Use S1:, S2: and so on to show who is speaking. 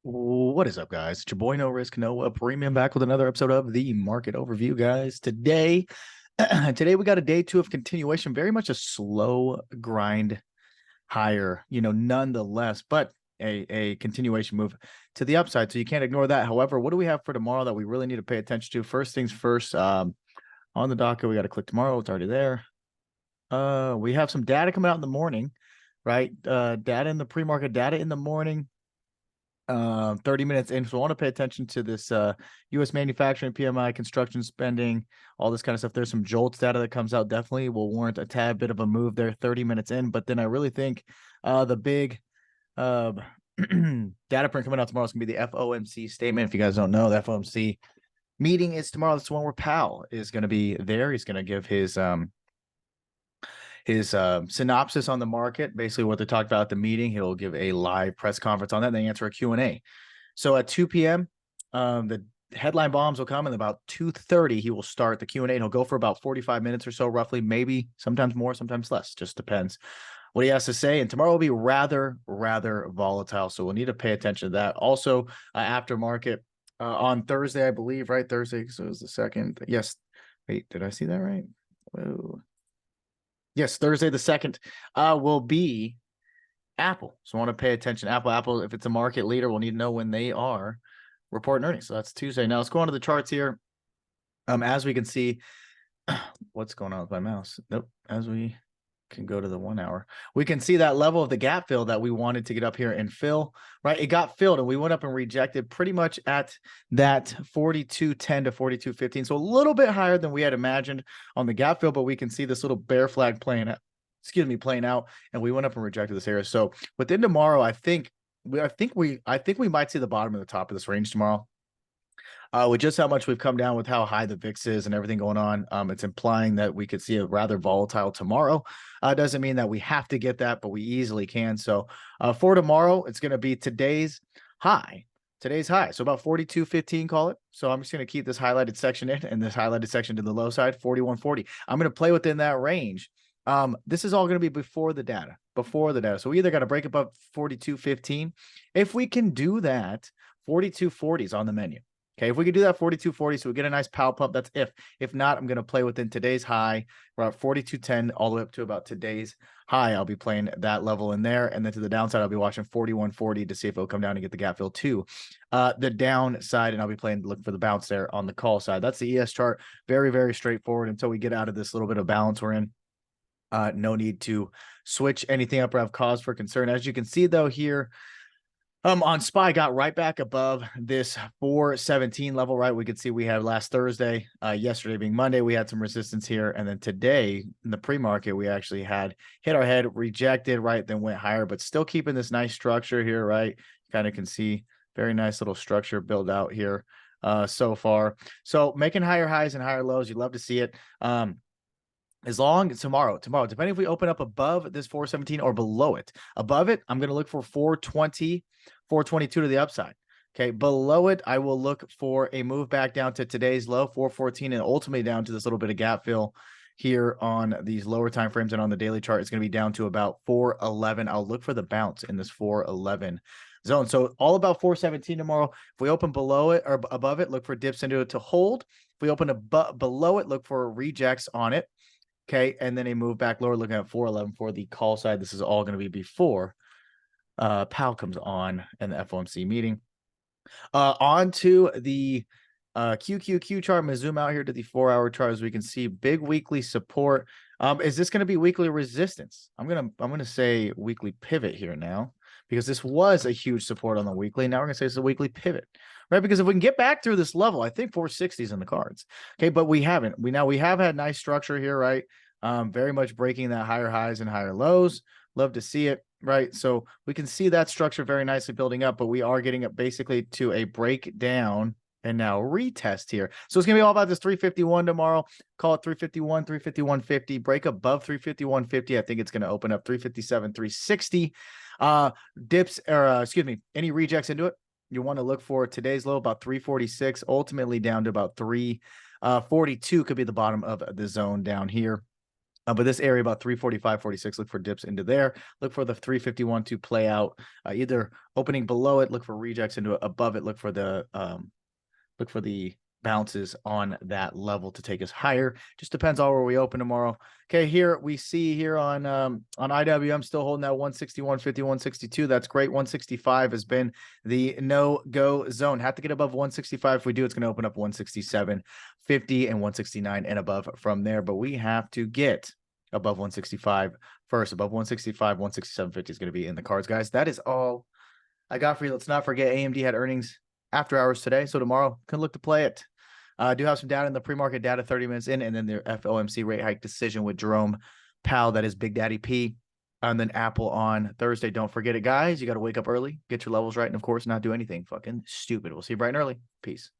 S1: What is up, guys? It's your boy No Risk Noah Premium back with another episode of the Market Overview, guys. Today we got a day two of continuation, very much a slow grind higher, nonetheless, but a continuation move to the upside. So you can't ignore that. However, what do we have for tomorrow that we really need to pay attention to? First things first, on the docket, we got to click tomorrow. It's already there. We have some data coming out in the morning, right? Data in the pre-market, data in the morning. 30 minutes in. So I want to pay attention to this US manufacturing PMI, construction spending, all this kind of stuff. There's some JOLTS data that comes out, definitely will warrant a tad bit of a move there 30 minutes in. But then I really think the big data print coming out tomorrow is going to be the FOMC statement. If you guys don't know, the FOMC meeting is tomorrow. That's the one where Powell is going to be there. He's going to give his synopsis on the market, basically what they talked about at the meeting. He'll give a live press conference on that and then answer a Q&A. So at 2 p.m., the headline bombs will come, and about 2:30 he will start the Q&A, and he'll go for about 45 minutes or so, roughly, maybe sometimes more, sometimes less, just depends what he has to say. And tomorrow will be rather volatile, so we'll need to pay attention to that. Also, after market on Thursday, I believe, right? Thursday, so it was the second. Yes. Wait, did I see that right? Whoa. Yes, Thursday the 2nd will be Apple. So I want to pay attention. Apple, if it's a market leader, we'll need to know when they are reporting earnings. So that's Tuesday. Now let's go on to the charts here. As we can see, what's going on with my mouse? Nope. As we can go to the 1 hour, we can see that level of the gap fill that we wanted to get up here and fill, right? It got filled and we went up and rejected pretty much at that 42.10 to 42.15. So a little bit higher than we had imagined on the gap fill, but we can see this little bear flag playing out, and we went up and rejected this area. So within tomorrow, I think we might see the bottom of the top of this range tomorrow. With just how much we've come down with how high the VIX is and everything going on, it's implying that we could see a rather volatile tomorrow. Doesn't mean that we have to get that, but we easily can. So for tomorrow, it's going to be today's high. So about 42.15, call it. So I'm just going to keep this highlighted section in and this highlighted section to the low side, 41.40. I'm going to play within that range. This is all going to be before the data. So we either got to break above 42.15. If we can do that, 42.40 is on the menu. Okay, if we could do that 42.40, so we get a nice power pump, that's if. If not, I'm going to play within today's high. We're at 42.10 all the way up to about today's high. I'll be playing that level in there. And then to the downside, I'll be watching 41.40 to see if it'll come down and get the gap fill to the downside. And I'll be look for the bounce there on the call side. That's the ES chart. Very straightforward until we get out of this little bit of balance we're in. No need to switch anything up or have cause for concern. As you can see, though, here, on SPY got right back above this 417 level, right? We could see we had last Thursday, yesterday being Monday, we had some resistance here. And then today in the pre-market, we actually had hit our head, rejected, right? Then went higher, but still keeping this nice structure here, right? Kind of can see very nice little structure build out here so far. So making higher highs and higher lows, you love to see it. As long as tomorrow, depending if we open up above this 417 or below it. Above it, I'm going to look for 420, 422 to the upside. Okay, below it, I will look for a move back down to today's low, 414, and ultimately down to this little bit of gap fill here on these lower time frames. And on the daily chart, it's going to be down to about 411. I'll look for the bounce in this 411 zone. So all about 417 tomorrow. If we open below it or above it, look for dips into it to hold. If we open below it, look for rejects on it. Okay, and then a move back lower, looking at 411 for the call side. This is all going to be before Powell comes on and the FOMC meeting. On to the QQQ chart. I'm going to zoom out here to the 4-hour chart as we can see big weekly support. Is this going to be weekly resistance? I'm gonna say weekly pivot here now, because this was a huge support on the weekly. Now we're gonna say it's a weekly pivot, right? Because if we can get back through this level, I think 460 is in the cards. Okay, but we haven't. We have had nice structure here, right? Very much breaking that higher highs and higher lows. Love to see it, right? So we can see that structure very nicely building up, but we are getting it basically to a breakdown and now retest here. So it's going to be all about this 351 tomorrow. Call it 351, 351.50. Break above 351.50. I think it's going to open up 357, 360. Dips, or excuse me, any rejects into it, you want to look for today's low, about 346, ultimately down to about 342 could be the bottom of the zone down here. But this area about 345, 46, look for dips into there. Look for the 351 to play out, either opening below it, look for rejects into above it, look for the bounces on that level to take us higher. Just depends on where we open tomorrow. Okay, here we see here on IW, I'm still holding that 161, 50, 162. That's great. 165 has been the no-go zone. Have to get above 165. If we do, it's going to open up 167, 50, and 169 and above from there. But we have to get above 165 first. Above 165, 167, 50 is going to be in the cards, guys. That is all I got for you. Let's not forget AMD had earnings after hours today, so tomorrow can look to play it. I do have some data in the pre-market data 30 minutes in, and then their FOMC rate hike decision with Jerome Powell, that is Big Daddy P, and then Apple on Thursday. Don't forget it, guys. You got to wake up early, get your levels right, and of course, not do anything fucking stupid. We'll see you bright and early. Peace.